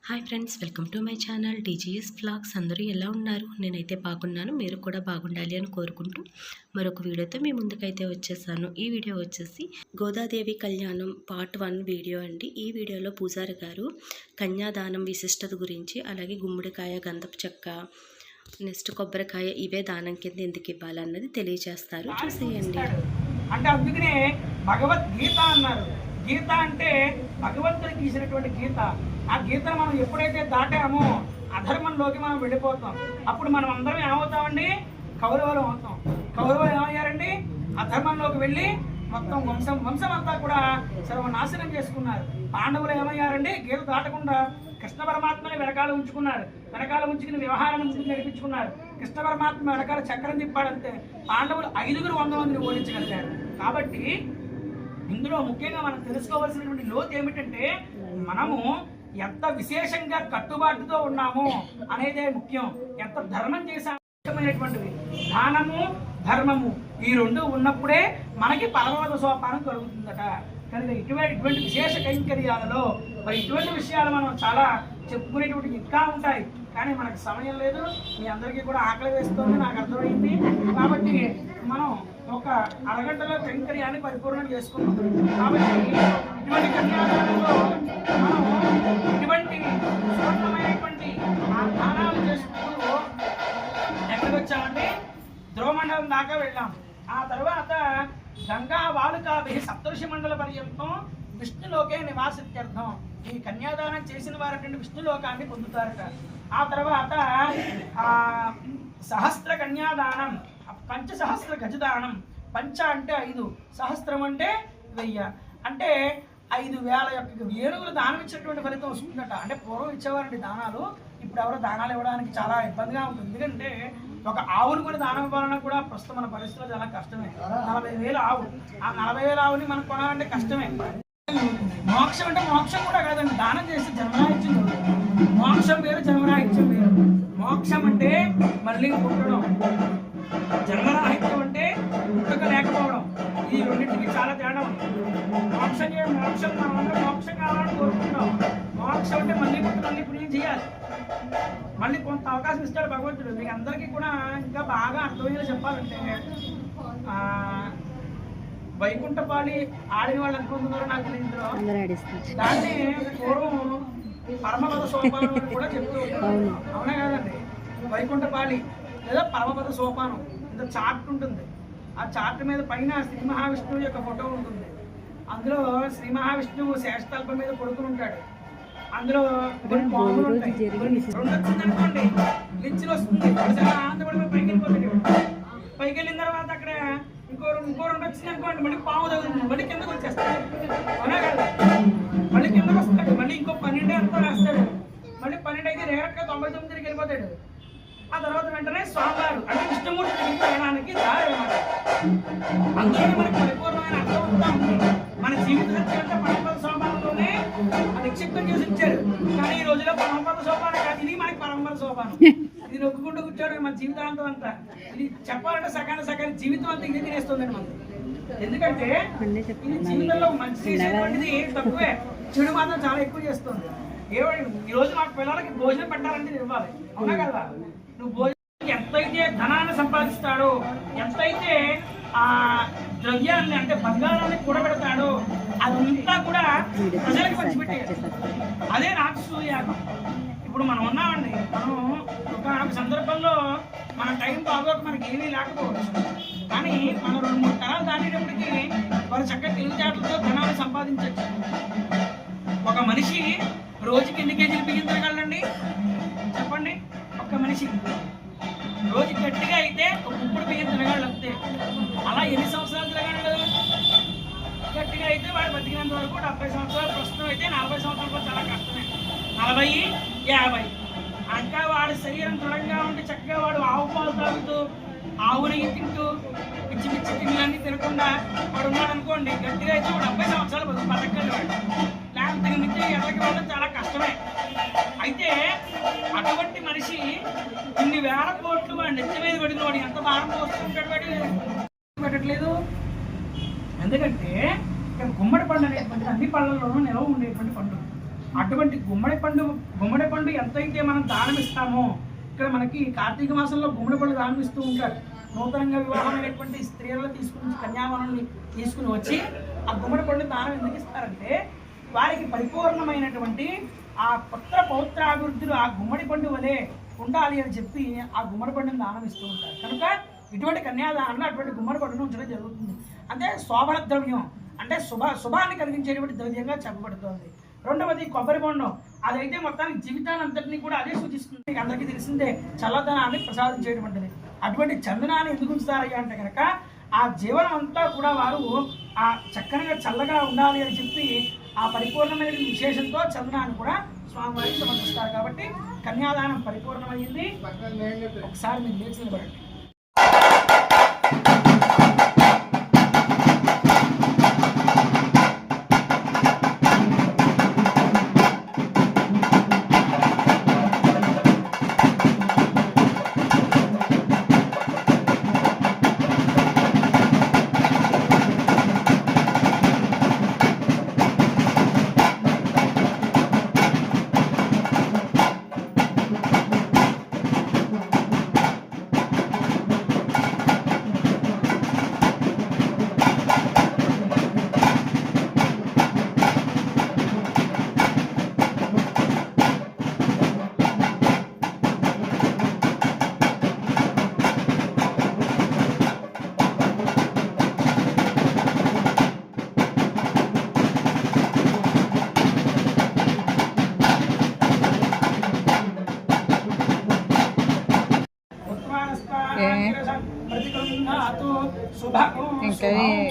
Hi friends, welcome to my channel TGS vlogs. అందరూ ఎలా ఉన్నారు? నేనైతే బాగున్నాను. మీరు కూడా బాగుండాలి అని కోరుకుంటూ మరొక వీడియోతో మీ ముందుకైతే వచ్చేసాను. ఈ వీడియో వచ్చేసి గోదాదేవి కళ్యాణం పార్ట్ 1 వీడియో అండి. ఈ వీడియోలో పూజారి గారు కన్యాదానం విశిష్టత గురించి, అలాగే గుమ్మడికాయ, గంధపు చెక్క, నెక్స్ట్ కొబ్బరికాయ ఇవే దానం కింద ఎందుకు ఇవ్వాలన్నది తెలియజేస్తారు. చూసేయండి. అంటే అందుకనే భగవద్గీత అన్నారు. గీత అంటే భగవంతుడికి గీసినటువంటి గీత. ఆ గీతను మనం ఎప్పుడైతే దాటామో అధర్మంలోకి మనం వెళ్ళిపోతాం. అప్పుడు మనం అందరం ఏమవుతామండి? కౌరవులు అవుతాం. కౌరవులు ఏమయ్యారండి? అధర్మంలోకి వెళ్ళి మొత్తం వంశం అంతా కూడా సర్వనాశనం చేసుకున్నారు. పాండవులు ఏమయ్యారండి? గీత దాటకుండా కృష్ణ పరమాత్మని వెనకాల ఉంచుకున్నారు. వెనకాల ఉంచుకుని వ్యవహారం నడిపించుకున్నారు. కృష్ణ పరమాత్మ వెనకాల చక్రం తిప్పాడంతే. పాండవులు 5 100 మందిని ఓడించగలిగారు. కాబట్టి ఇందులో ముఖ్యంగా మనం తెలుసుకోవాల్సినటువంటి లోతు ఏమిటంటే, మనము ఎంత విశేషంగా కట్టుబాటుతో ఉన్నాము అనేదే ముఖ్యం. ఎంత ధర్మం చేసామైనటువంటిది. దానము ధర్మము ఈ రెండు ఉన్నప్పుడే మనకి పరమపద సోపానం కలుగుతుందట. కనుక ఇటువంటి విశేష కైంకర్యాలలో మరి ఇటువంటి విషయాలు మనం చాలా చెప్పుకునేటువంటి ఇంకా ఉంటాయి. కానీ మనకు సమయం లేదు. మీ అందరికీ కూడా ఆకలి వేస్తుంది, నాకు అర్థమైంది. కాబట్టి మనం ఒక అరగంటలో కైంకర్యాన్ని పరిపూర్ణం చేసుకున్నాం. కాబట్టి ఇటువంటి కన్యాదానంలో మనం ఇటువంటి సువర్ణమైనటువంటి దానాలు చేసుకుంటూ ఎక్కడికి వచ్చామంటే ధ్రువమండలం దాకా వెళ్ళాం. ఆ తర్వాత గంగా వాలుకాభి సప్తఋషి మండల పర్యంతం విష్ణులోకే నివాసిత్యర్థం. ఈ కన్యాదానం చేసిన వారి విష్ణులోకాన్ని పొందుతారట. ఆ తర్వాత సహస్ర కన్యాదానం, పంచసహస్ర గజదానం. పంచ అంటే 5, సహస్రం అంటే 1000. అంటే 5000 యొక్క ఏనుగులు దానం ఇచ్చినటువంటి ఫలితం వస్తుందట. అంటే పూర్వం ఇచ్చేవారండి దానాలు. ఇప్పుడు ఎవరు దానాలు ఇవ్వడానికి చాలా ఇబ్బందిగా ఉంటుంది. ఎందుకంటే ఒక ఆవును కూడా దానం ఇవ్వాలన్నా కూడా ప్రస్తుతం మన పరిస్థితిలో చాలా కష్టమే. 40,000 ఆవు. ఆ 40,000 ఆవుని మనం కొనాలంటే కష్టమే. మోక్షం అంటే మోక్షం కూడా కాదండి, దానం చేసి జన్మరాహిత్యం. మోక్షం వేరు, జన్మరాహిత్యం వేరు. మోక్షం అంటే మళ్ళీ పుట్టడం, జన్మరాహిత్యం అంటే పుట్టక లేకపోవడం. ఈ రెండింటికి చాలా తేడా ఉంది. మోక్షం మనం అందరం మోక్షం కావాలని కోరుకుంటాం. మోక్షం అంటే మళ్ళీ పుట్టి మళ్ళీ పుణ్యం చేయాలి. మళ్ళీ కొంత అవకాశం ఇస్తాడు భగవంతుడు. మీకు అందరికీ కూడా ఇంకా బాగా అర్థమయ్యేలా చెప్పాలంటే, వైకుంఠపాళి ఆడిన వాళ్ళు అనుకుంటున్నారో నాకు తెలియదు. దాన్ని పూర్వం పరమపద సోపానం కూడా చెప్తూ ఉంటారు. అవునా కాదండి? వైకుంఠపాళి లేదా పరమపద సోపానం ఇంత చార్ట్ ఉంటుంది. ఆ చార్ట్ మీద పైన శ్రీ మహావిష్ణువు యొక్క ఫోటో ఉంటుంది. అందులో శ్రీ మహావిష్ణువు శేషతల్పం మీద పడుకుని ఉంటాడు. అందులో కొన్ని పాములు ఉంటాయి. 2 వచ్చిందనుకోండి, లిచ్చిలు వస్తుంది. ఆనందపడి పైకి వెళ్ళిపోతాడు. పైకి వెళ్ళిన తర్వాత అక్కడ ఇంకో 2 వచ్చింది అనుకోండి, మళ్ళీ పాము తగులుతుంది. మళ్ళీ కిందకు వచ్చేస్తాడు. అవునా కదా? మళ్ళీ కిందకు వస్తాడు. మళ్ళీ ఇంకో 12 ఎంతో రాస్తాడు. మళ్ళీ 12 అయితే రేరట్గా 99కి వెళ్ళిపోతాడు. ఆ తర్వాత వెంటనే స్వామివారు అంటే విష్ణుమూర్తి వెళ్ళడానికి దారి అన్నమాట. అందులోనే మనకి పరిపూర్ణమైన అర్థం ఉంది. మన జీవితం అంతా పరమపద సోపానంలోనే నిక్షిప్తం చేసి ఇచ్చారు. కానీ ఈ రోజులో పరమపద సోపానం కాదు, ఇది మనకి పరమపద సోపానం. ఇది నొక్కుంటూ కూర్చోడు మన జీవితాంతం అంతా. ఇది చెప్పాలంటే సకాల జీవితం అంతా ఇది తినేస్తుందండి మనకి. ఎందుకంటే ఇది జీవితంలో మంచి చేసేటువంటిది తక్కువే, చెడు మాత్రం చాలా ఎక్కువ చేస్తుంది. ఈ రోజు మాకు పిల్లలకి భోజనం పెట్టాలంటే ఇవ్వాలి. అవునా కదా? నువ్వు భోజనం ఎంతైతే ధనాన్ని సంపాదిస్తాడో, ఎంతైతే ఆ ద్రవ్యాన్ని అంటే బంగారాన్ని కూడబెడతాడో అదంతా కూడా ప్రజలకు పంచిపెట్టేయాలి. అదే రాక్షసు యాగం. ఇప్పుడు మనం ఉన్నామండి, మనం ఒక సందర్భంలో మన టైం బాగోక మనకి ఏమీ లేకపోవచ్చు. కానీ మనం 2-3 తరాలు దాటేటప్పటికి వారు చక్కగా తెలివితేటలతో ధనాన్ని సంపాదించవచ్చు. ఒక మనిషి రోజుకి ఎన్ని కేజీలు బియ్యం తిరగాలండి చెప్పండి? ఒక మనిషి రోజు గట్టిగా అయితే ఒక గుప్పుడు బియ్యం తిరగాలి అంతే. అలా ఎన్ని సంవత్సరాలు తిరగలడు? గట్టిగా అయితే వాడు బతికినంత వరకు 70 సంవత్సరాలు. ప్రస్తుతం అయితే 40 సంవత్సరాలు కూడా చాలా కష్టమే. 40, 50. ఇంకా వాడి శరీరం దృఢంగా ఉండి చక్కగా వాడు ఆవు పాలు తాగుతూ, ఆవు నెయ్యి తింటూ, పిచ్చి పిచ్చి తిండిలన్నీ తినకుండా వాడు ఉన్నాడు అనుకోండి, గట్టిగా అయితే వాడు 70 సంవత్సరాలు బతకగలి వాడు. లేకపోతే మించి ఎక్కడికి వెళ్ళడం చాలా కష్టమే. అయితే అటువంటి మనిషి ఇన్ని వేల కోట్లు వాడి నెత్తి మీద పడిన వాడు ఎంత భారం పోస్తుంటాడు, వాడి పెట్టట్లేదు. ఎందుకంటే ఇక్కడ గుమ్మడి పండు అనేటువంటి అన్ని పళ్ళల్లోనూ నిలవ ఉండేటువంటి పండు. అటువంటి గుమ్మడి ఎంతైతే మనం దానం ఇస్తామో, ఇక్కడ మనకి కార్తీక మాసంలో గుమ్మడి పళ్ళు దానం ఇస్తూ ఉంటారు. నూతనంగా వివాహమైనటువంటి స్త్రీలను తీసుకుని కన్యావనాన్ని తీసుకుని వచ్చి ఆ గుమ్మడి పళ్ళు దానం ఎందుకు ఇస్తారంటే, వారికి పరిపూర్ణమైనటువంటి ఆ పుత్ర పౌత్రాభివృద్ధులు ఆ గుమ్మడి పండు వలె ఉండాలి అని చెప్పి ఆ గుమ్మడి పండుని దానం ఇస్తూ ఉంటారు. కనుక ఇటువంటి కన్యాదానంలో అటువంటి గుమ్మడి పండును ఉంచడం జరుగుతుంది. అంటే శోభన ద్రవ్యం, అంటే శుభాన్ని కలిగించేటువంటి ద్రవ్యంగా చెప్పబడుతుంది. రెండవది కొబ్బరి బొండం. అదైతే మొత్తానికి జీవితాన్ని అంతటినీ కూడా అదే సూచిస్తుంది. అందరికీ తెలిసిందే చల్లదనాన్ని ప్రసాదించేటువంటిది. అటువంటి చందనాన్ని ఎందుకు ఉంచుతారయ్యా అంటే కనుక ఆ జీవనం అంతా కూడా వారు ఆ చక్కగా చల్లగా ఉండాలి అని చెప్పి ఆ పరిపూర్ణమైన విశేషంతో చందనాన్ని కూడా స్వామివారికి సమర్పిస్తారు. కాబట్టి కన్యాదానం పరిపూర్ణమైంది. ఒకసారి మీరు లేచి నిలబడండి.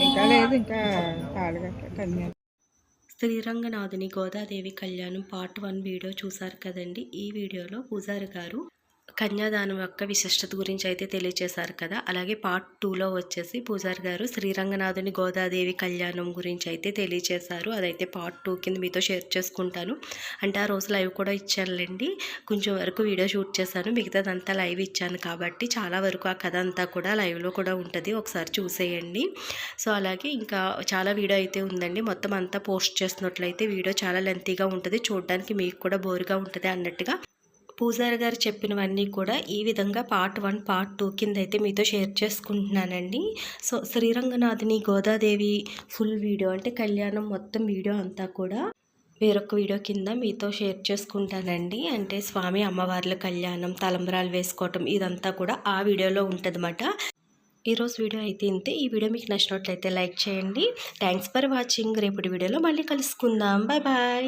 ఇంకా లేదు, ఇంకా కాలుగట్ట కన్యా. శ్రీరంగనాథుని గోదాదేవి కళ్యాణం పార్ట్ 1 వీడియో చూసారు కదండి. ఈ వీడియోలో పూజారి గారు కన్యాదానం యొక్క విశిష్టత గురించి అయితే తెలియజేశారు కదా. అలాగే పార్ట్ 2లో వచ్చేసి పూజారి గారు శ్రీరంగనాథుని గోదాదేవి కళ్యాణం గురించి అయితే తెలియజేశారు. అదైతే పార్ట్ 2 కింద మీతో షేర్ చేసుకుంటాను. అంటే ఆ రోజు లైవ్ కూడా ఇచ్చానులేండి. కొంచెం వరకు వీడియో షూట్ చేశాను, మిగతాదంతా లైవ్ ఇచ్చాను కాబట్టి చాలా వరకు ఆ కథ అంతా కూడా లైవ్లో కూడా ఉంటుంది, ఒకసారి చూసేయండి. సో అలాగే ఇంకా చాలా వీడియో అయితే ఉందండి. మొత్తం అంతా పోస్ట్ చేస్తున్నట్లయితే వీడియో చాలా లెంతీగా ఉంటుంది, చూడడానికి మీకు కూడా బోరుగా ఉంటుంది అన్నట్టుగా పూజారి గారు చెప్పినవన్నీ కూడా ఈ విధంగా పార్ట్ 1 పార్ట్ 2 కింద అయితే మీతో షేర్ చేసుకుంటున్నానండి. సో శ్రీరంగనాథుని గోదాదేవి ఫుల్ వీడియో అంటే కళ్యాణం మొత్తం వీడియో అంతా కూడా వేరొక వీడియో కింద మీతో షేర్ చేసుకుంటానండి. అంటే స్వామి అమ్మవార్ల కళ్యాణం, తలంబ్రాలు వేసుకోవటం ఇదంతా కూడా ఆ వీడియోలో ఉంటుందన్నమాట. ఈరోజు వీడియో అయితే ఇంతే. ఈ వీడియో మీకు నచ్చినట్లయితే లైక్ చేయండి. Thanks for watching. రేపటి వీడియోలో మళ్ళీ కలుసుకుందాం. Bye bye.